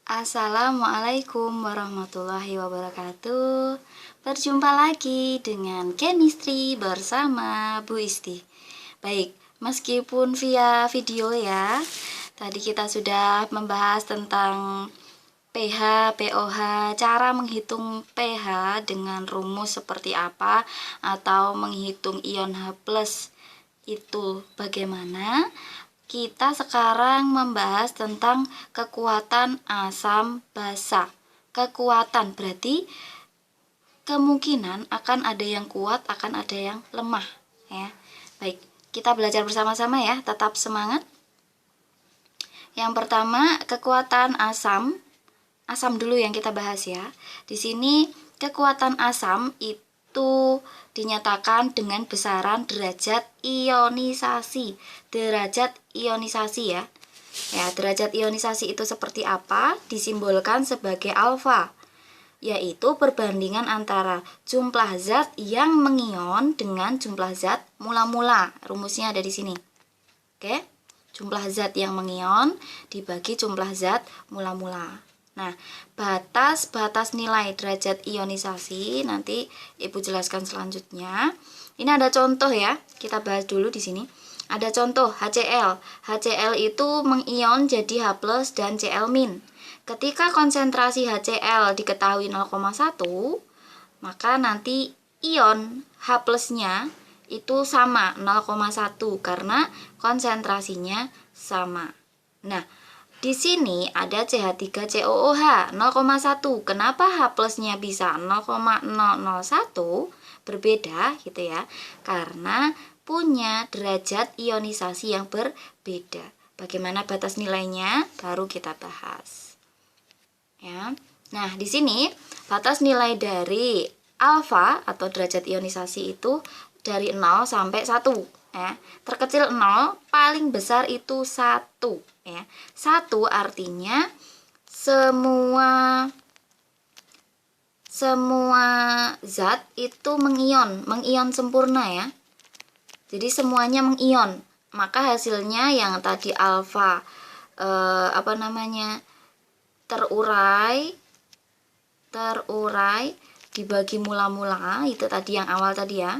Assalamualaikum warahmatullahi wabarakatuh. Berjumpa lagi dengan chemistry bersama Bu Isti. Baik, meskipun via video ya, tadi kita sudah membahas tentang pH, pOH, cara menghitung pH dengan rumus seperti apa, atau menghitung ion H+ itu bagaimana. Kita sekarang membahas tentang kekuatan asam basa. Kekuatan berarti kemungkinan akan ada yang kuat, akan ada yang lemah ya. Baik, kita belajar bersama-sama ya, tetap semangat. Yang pertama, kekuatan asam. Asam dulu yang kita bahas ya. Di sini kekuatan asam itu dinyatakan dengan besaran derajat ionisasi. Derajat ionisasi ya. Ya, derajat ionisasi itu seperti apa? Disimbolkan sebagai alfa, yaitu perbandingan antara jumlah zat yang mengion dengan jumlah zat mula-mula. Rumusnya ada di sini. Oke? Jumlah zat yang mengion dibagi jumlah zat mula-mula. Nah, batas nilai derajat ionisasi nanti Ibu jelaskan selanjutnya. Ini ada contoh ya, kita bahas dulu di sini. Ada contoh HCl. HCl itu mengion jadi H+ dan Cl-. Ketika konsentrasi HCl diketahui 0,1, maka nanti ion H+-nya itu sama 0,1 karena konsentrasinya sama. Nah, di sini ada CH3COOH 0,1. Kenapa H+-nya bisa 0,001? Berbeda gitu ya. Karena punya derajat ionisasi yang berbeda. Bagaimana batas nilainya? Baru kita bahas. Ya. Nah, di sini batas nilai dari alfa atau derajat ionisasi itu dari 0 sampai 1 ya. Terkecil 0, paling besar itu 1 ya. 1 artinya semua zat itu mengion sempurna ya. Jadi semuanya mengion. Maka hasilnya yang tadi alfa terurai dibagi mula-mula, itu tadi yang awal tadi ya.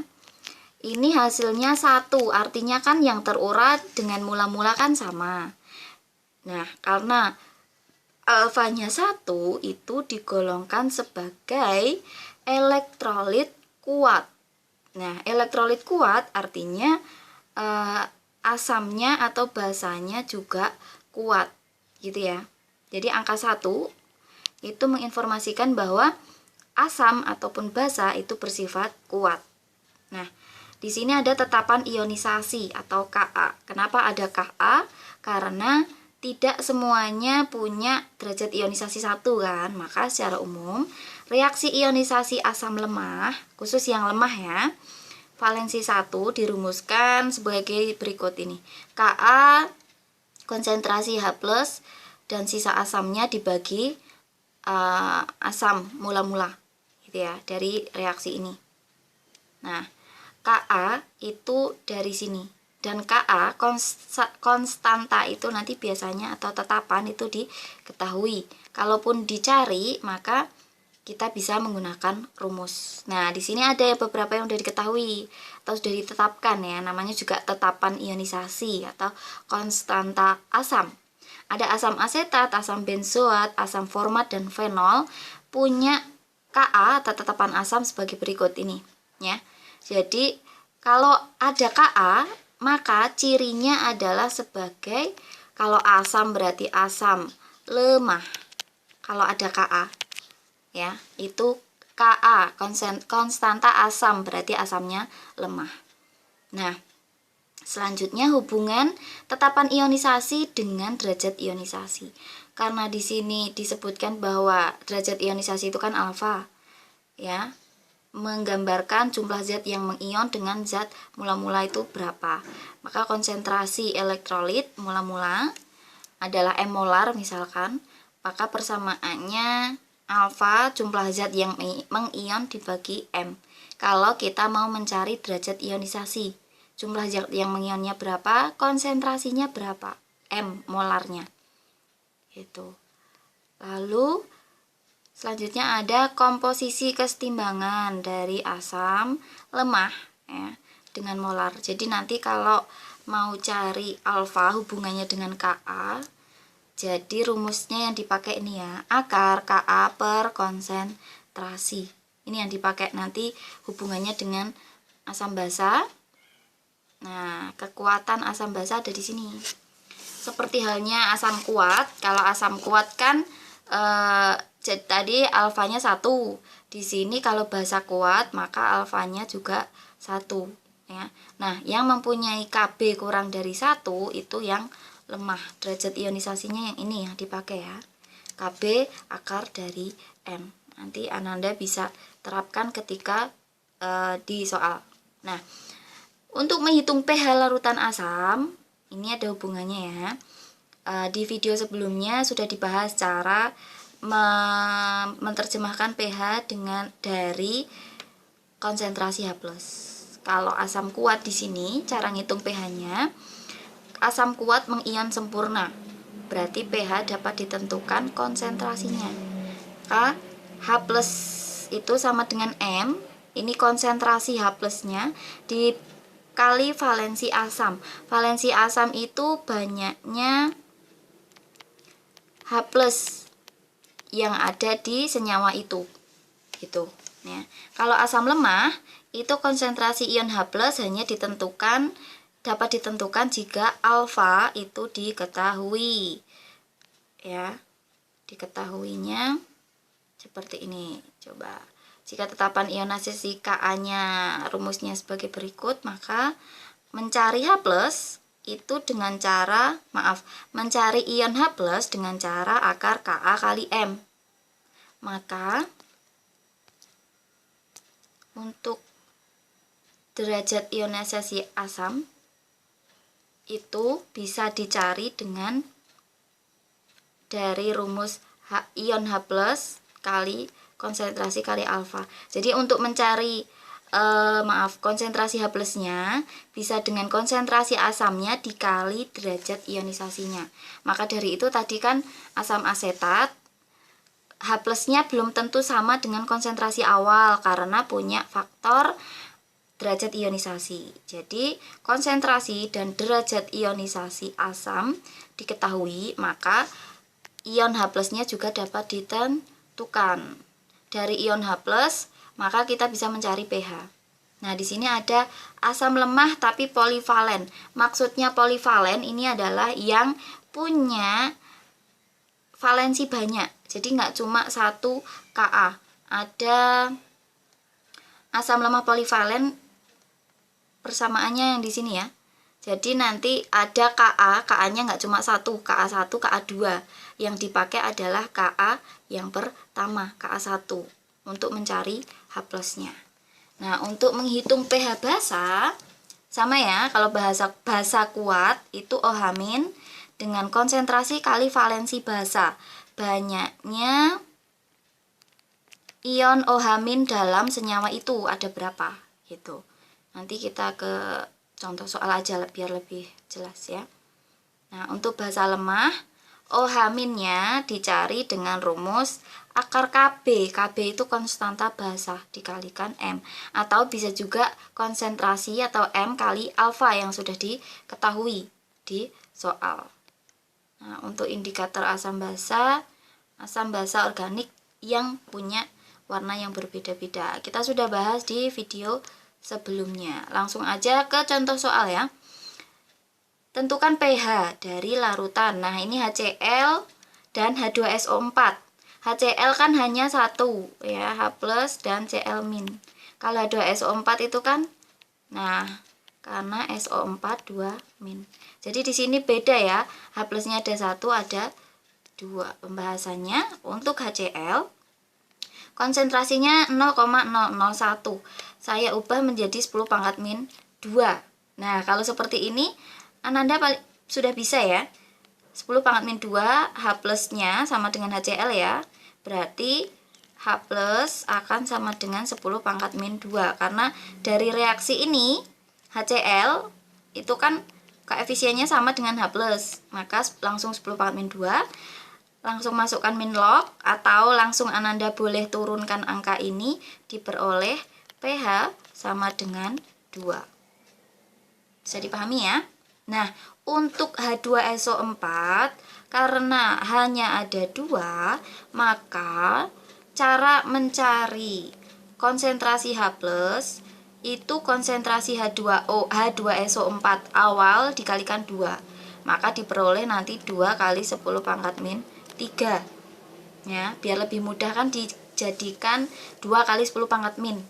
Ini hasilnya 1, artinya kan yang terurai dengan mula-mula kan sama. Nah, karena alfanya 1 itu digolongkan sebagai elektrolit kuat. Nah, elektrolit kuat artinya asamnya atau basanya juga kuat gitu ya. Jadi angka 1 itu menginformasikan bahwa asam ataupun basa itu bersifat kuat. Nah, di sini ada tetapan ionisasi atau Ka. Kenapa ada Ka? Karena tidak semuanya punya derajat ionisasi 1 kan. Maka secara umum reaksi ionisasi asam lemah, khusus yang lemah ya, valensi 1 dirumuskan sebagai berikut ini. Ka konsentrasi H+ dan sisa asamnya dibagi asam mula-mula gitu ya, dari reaksi ini. Nah, Ka itu dari sini, dan Ka konstanta itu nanti biasanya atau tetapan itu diketahui. Kalaupun dicari maka kita bisa menggunakan rumus. Nah, di sini ada beberapa yang sudah diketahui atau sudah ditetapkan ya, namanya juga tetapan ionisasi atau konstanta asam. Ada asam asetat, asam benzoat, asam format dan fenol punya Ka atau tetapan asam sebagai berikut ini ya. Jadi kalau ada Ka, maka cirinya adalah sebagai, kalau asam berarti asam lemah. Kalau ada Ka ya, itu Ka konstanta asam berarti asamnya lemah. Nah, selanjutnya hubungan tetapan ionisasi dengan derajat ionisasi. Karena di sini disebutkan bahwa derajat ionisasi itu kan alfa ya, menggambarkan jumlah zat yang mengion dengan zat mula-mula itu berapa. Maka konsentrasi elektrolit mula-mula adalah M molar misalkan, maka persamaannya alfa jumlah zat yang mengion dibagi M. Kalau kita mau mencari derajat ionisasi, jumlah zat yang mengionnya berapa, konsentrasinya berapa, M molarnya. Itu. Lalu selanjutnya ada komposisi kesetimbangan dari asam lemah ya, dengan molar. Jadi nanti kalau mau cari alfa hubungannya dengan Ka, jadi rumusnya yang dipakai ini ya, akar Ka per konsentrasi. Ini yang dipakai nanti hubungannya dengan asam basa. Nah, kekuatan asam basa ada di sini. Seperti halnya asam kuat. Kalau asam kuat kan tadi alfanya 1. Di sini kalau basa kuat maka alfanya juga 1 ya. Nah, yang mempunyai Kb kurang dari 1 itu yang lemah. Derajat ionisasinya yang ini ya dipakai ya. Kb akar dari M. Nanti Ananda bisa terapkan ketika di soal. Nah, untuk menghitung pH larutan asam, ini ada hubungannya ya. Di video sebelumnya sudah dibahas cara menerjemahkan pH dari konsentrasi H+. Kalau asam kuat di sini cara ngitung pH-nya, asam kuat mengion sempurna. Berarti pH dapat ditentukan konsentrasinya. H+ itu sama dengan M. Ini konsentrasi H+-nya dikali valensi asam. Valensi asam itu banyaknya H+ yang ada di senyawa itu. Gitu ya. Kalau asam lemah itu konsentrasi ion H+ hanya dapat ditentukan jika alfa itu diketahui. Ya. Diketahuinya seperti ini. Coba. Jika tetapan ionisasi Ka-nya rumusnya sebagai berikut, maka mencari H+ itu dengan cara, mencari ion H+ dengan cara akar Ka kali M. Maka untuk derajat ionisasi asam itu bisa dicari dengan dari rumus ion H+ kali konsentrasi kali alfa. Jadi untuk mencari konsentrasi H+-nya bisa dengan konsentrasi asamnya dikali derajat ionisasinya. Maka dari itu tadi kan asam asetat H+-nya belum tentu sama dengan konsentrasi awal karena punya faktor derajat ionisasi. Jadi konsentrasi dan derajat ionisasi asam diketahui, maka ion H+-nya juga dapat ditentukan. Dari ion H+, maka kita bisa mencari pH. Nah, di sini ada asam lemah tapi polivalen. Maksudnya polivalen ini adalah yang punya valensi banyak. Jadi nggak cuma satu Ka. Ada asam lemah polivalen persamaannya yang di sini ya. Jadi nanti ada Ka-nya nggak cuma satu, Ka1, Ka2. Yang dipakai adalah Ka yang pertama, Ka1 untuk mencari H+-nya. Nah, untuk menghitung pH basa sama ya, kalau basa kuat itu OH- dengan konsentrasi kali valensi basa. Banyaknya ion OH- dalam senyawa itu ada berapa gitu. Nanti kita ke contoh soal aja biar lebih jelas ya. Nah, untuk basa lemah OH-nya dicari dengan rumus akar Kb. Kb itu konstanta basa dikalikan M. Atau bisa juga konsentrasi atau M kali alfa yang sudah diketahui di soal. Nah, untuk indikator asam basa organik yang punya warna yang berbeda-beda. Kita sudah bahas di video sebelumnya. Langsung aja ke contoh soal ya. Tentukan pH dari larutan. Nah, ini HCl dan H2SO4. HCl kan hanya satu ya, H+ dan Cl-. Kalau H2SO4 itu kan, nah, karena SO4 2-. Jadi di sini beda ya, H+-nya ada 1, ada 2. Pembahasannya untuk HCl konsentrasinya 0,001. Saya ubah menjadi 10⁻². Nah, kalau seperti ini Ananda sudah bisa ya. 10⁻², H+-nya sama dengan HCl ya. Berarti H+ akan sama dengan 10⁻². Karena dari reaksi ini HCl itu kan koefisiennya sama dengan H+. Maka langsung 10⁻². langsung masukkan min log, atau langsung Ananda boleh turunkan angka ini, diperoleh pH sama dengan 2. Bisa dipahami ya? Nah, untuk H2SO4 karena hanya ada 2, maka cara mencari konsentrasi H+ itu konsentrasi H2SO4 awal dikalikan 2. Maka diperoleh nanti 2 kali 10 pangkat min 3. Ya, biar lebih mudah kan dijadikan 2 kali 10 pangkat min.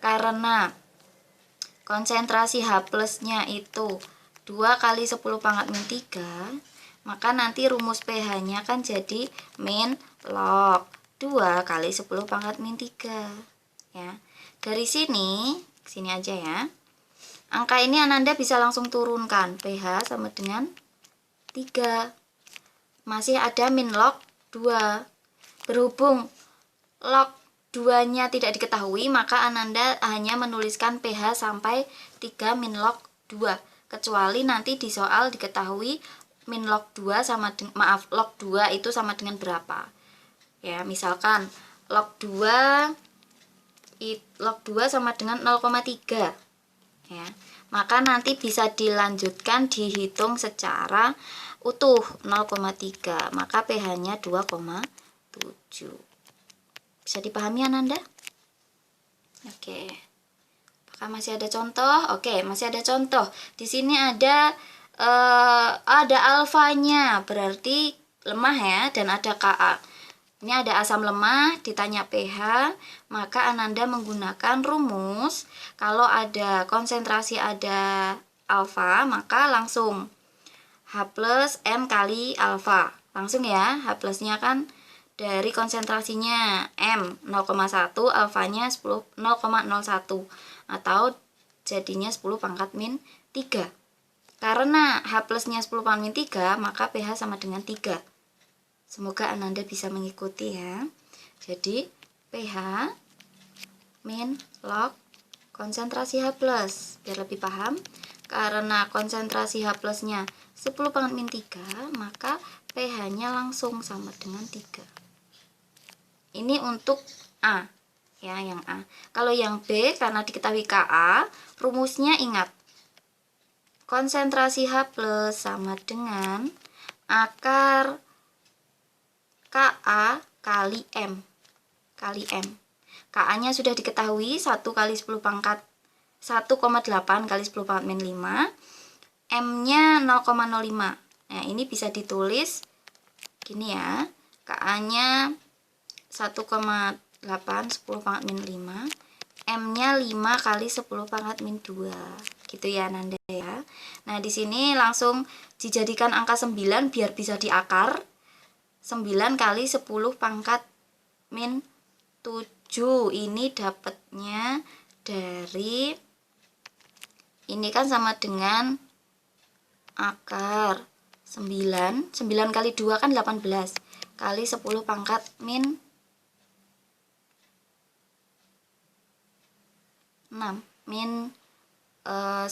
Karena konsentrasi H+-nya itu 2 kali 10 pangkat min 3, maka nanti rumus pH-nya kan jadi min log 2 kali 10 pangkat min 3. Ya. Dari sini aja ya. Angka ini Ananda bisa langsung turunkan, pH sama dengan 3. Masih ada min log 2. Berhubung log 2-nya tidak diketahui, maka Ananda hanya menuliskan pH sampai 3 min log 2. Kecuali nanti di soal diketahui min log 2 sama log 2 itu sama dengan berapa. Ya, misalkan log 2 sama dengan 0,3. Ya. Maka nanti bisa dilanjutkan dihitung secara utuh 0,3, maka pH-nya 2,7. Bisa dipahami Ananda? Oke. Apakah masih ada contoh? Oke, masih ada contoh. Di sini ada alfanya, berarti lemah ya, dan ada Ka. Ini ada asam lemah, ditanya pH, maka Ananda menggunakan rumus. Kalau ada konsentrasi ada alfa, maka langsung H plus M kali alfa. Langsung ya, H plusnya kan dari konsentrasinya M 0,1, alfanya 0,01, atau jadinya 10 pangkat min 3. Karena H plusnya 10 pangkat min 3, maka pH sama dengan 3. Semoga Ananda bisa mengikuti ya. Jadi pH min log konsentrasi H+, biar lebih paham. Karena konsentrasi H plusnya 10 pangkat min 3, maka pH-nya langsung sama dengan 3. Ini untuk A, ya, yang A. Kalau yang B, karena diketahui Ka, rumusnya ingat. Konsentrasi H+ sama dengan akar Ka kali M. Ka-nya sudah diketahui 1 kali 10 pangkat 1,8 kali 10 pangkat min 5. M-nya 0,05. Nah, ini bisa ditulis gini ya. Ka-nya 1,8 10 pangkat min 5. M-nya 5 kali 10 pangkat min 2. Gitu ya Nanda ya. Nah, di sini langsung dijadikan angka 9 biar bisa diakar. 9 kali 10 pangkat min 7. Ini dapatnya dari, ini kan sama dengan akar 9 kali 2 kan 18 kali 10 pangkat min 6 min 9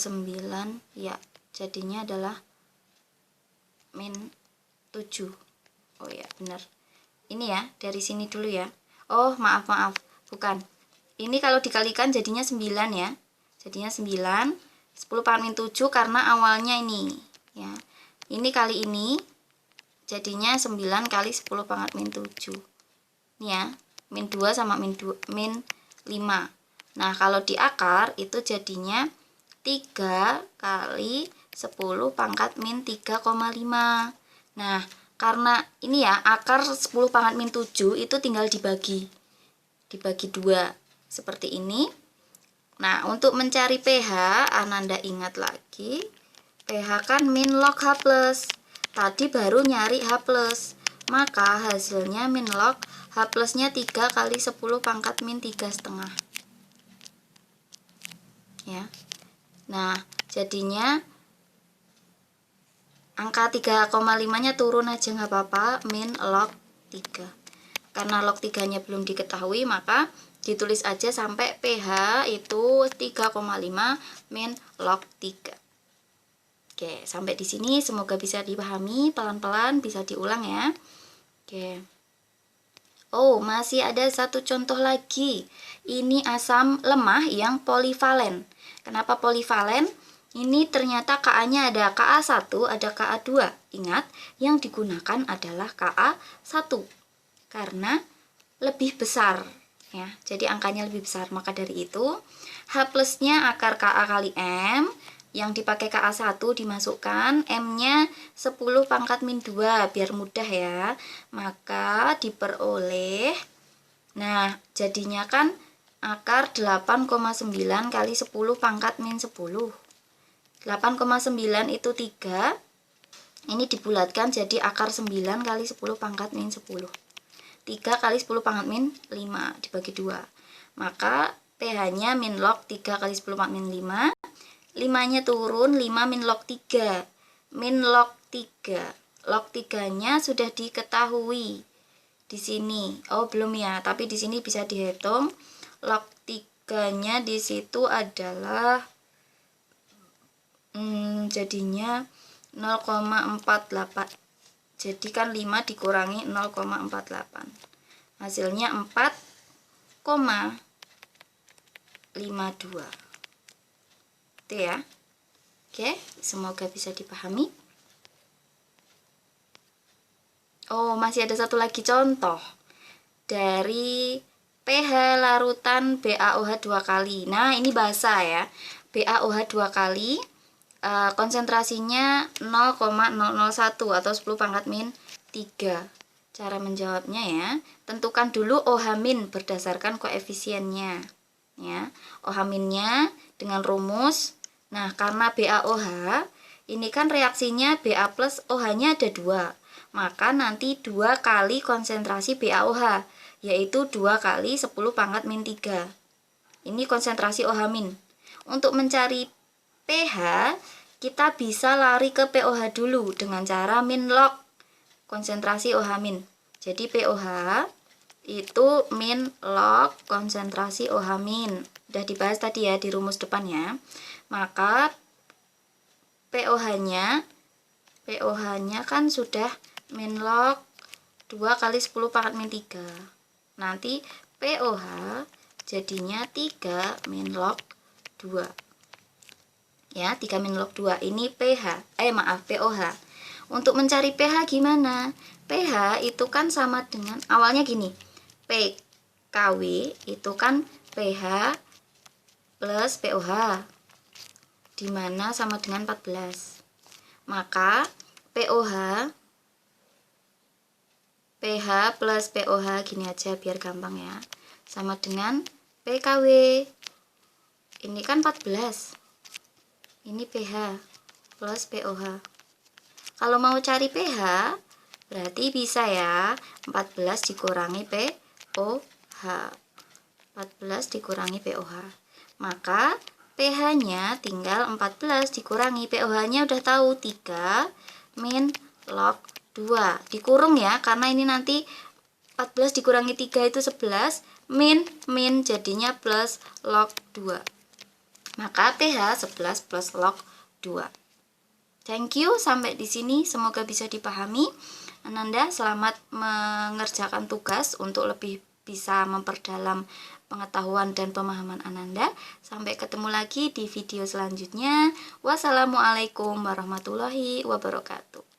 ya, jadinya adalah min 7. Oh ya, benar. Ini ya, dari sini dulu ya. Oh, maaf, bukan. Ini kalau dikalikan jadinya 9 ya. Jadinya 9, 10 pangkat min 7 karena awalnya ini ya. Ini kali ini jadinya 9 kali 10 pangkat min 7. Ini ya, min 2 sama min 5. Nah, kalau diakar itu jadinya 3 kali 10 pangkat min 3,5. Nah, karena ini ya, akar 10 pangkat min 7 itu tinggal dibagi 2 seperti ini. Nah, untuk mencari pH, Ananda ingat lagi, pH kan min log H+. Tadi baru nyari H+, maka hasilnya min log H plusnya 3 kali 10 pangkat min 3,5 ya. Nah, jadinya angka 3,5 nya turun aja nggak apa-apa, min log 3. Karena log 3 nya belum diketahui, maka ditulis aja sampai pH itu 3,5 min log 3. Oke, sampai di sini semoga bisa dipahami, pelan-pelan bisa diulang ya. Oke. Oh, masih ada satu contoh lagi. Ini asam lemah yang polivalen. Kenapa polivalen? Ini ternyata Ka-nya ada Ka1, ada Ka2. Ingat, yang digunakan adalah Ka1 karena lebih besar ya. Jadi angkanya lebih besar. Maka dari itu, H plusnya akar Ka kali M, yang dipakai Ka1 dimasukkan, M-nya 10 pangkat min 2 biar mudah ya. Maka diperoleh, nah jadinya kan akar 8,9 kali 10 pangkat min 10. 8,9 itu 3. Ini dibulatkan jadi akar 9 kali 10 pangkat min 10. 3 kali 10 pangkat min 5 dibagi 2. Maka pH-nya min log 3 kali 10 pangkat min 5. 5-nya turun, 5 min log 3. Min log 3. Log 3-nya sudah diketahui di sini. Oh, belum ya, tapi di sini bisa dihitung. Log 3-nya di situ adalah jadinya 0,48. Jadi kan 5 dikurangi 0,48. Hasilnya 4,52. Itu ya. Oke, semoga bisa dipahami. Oh, masih ada satu lagi contoh dari pH larutan BaOH 2 kali. Nah, ini basa ya. BaOH 2 kali, konsentrasinya 0,001 atau 10 pangkat min 3. Cara menjawabnya ya, tentukan dulu OH- berdasarkan koefisiennya ya. OH-nya dengan rumus, nah karena BaOH ini kan reaksinya Ba plus OH-nya ada 2, maka nanti 2 kali konsentrasi BaOH, yaitu 2 kali 10 pangkat min 3. Ini konsentrasi OH-. Untuk mencari pH, kita bisa lari ke pOH dulu dengan cara min log konsentrasi OH-. Jadi pOH itu min log konsentrasi OH-. Udah dibahas tadi ya di rumus depannya. Maka pOH-nya kan sudah min log 2 kali 10 pangkat min 3. Nanti pOH jadinya 3 min log 2. Ya, 3 min log 2 ini pOH. Untuk mencari pH gimana? pH itu kan sama dengan, awalnya gini, PKW itu kan pH plus pOH, dimana sama dengan 14. Maka pH plus pOH gini aja biar gampang ya, sama dengan PKW. Ini kan 14. Ini pH plus pOH. Kalau mau cari pH, berarti bisa ya 14 dikurangi pOH. 14 dikurangi pOH. Maka pH-nya tinggal 14 dikurangi pOH-nya udah tahu 3 min log 2. Dikurung ya, karena ini nanti 14 dikurangi 3 itu 11, min jadinya plus log 2. Maka pH 11 plus log 2. Thank you, sampai di sini semoga bisa dipahami. Ananda selamat mengerjakan tugas untuk lebih bisa memperdalam pengetahuan dan pemahaman Ananda. Sampai ketemu lagi di video selanjutnya. Wassalamualaikum warahmatullahi wabarakatuh.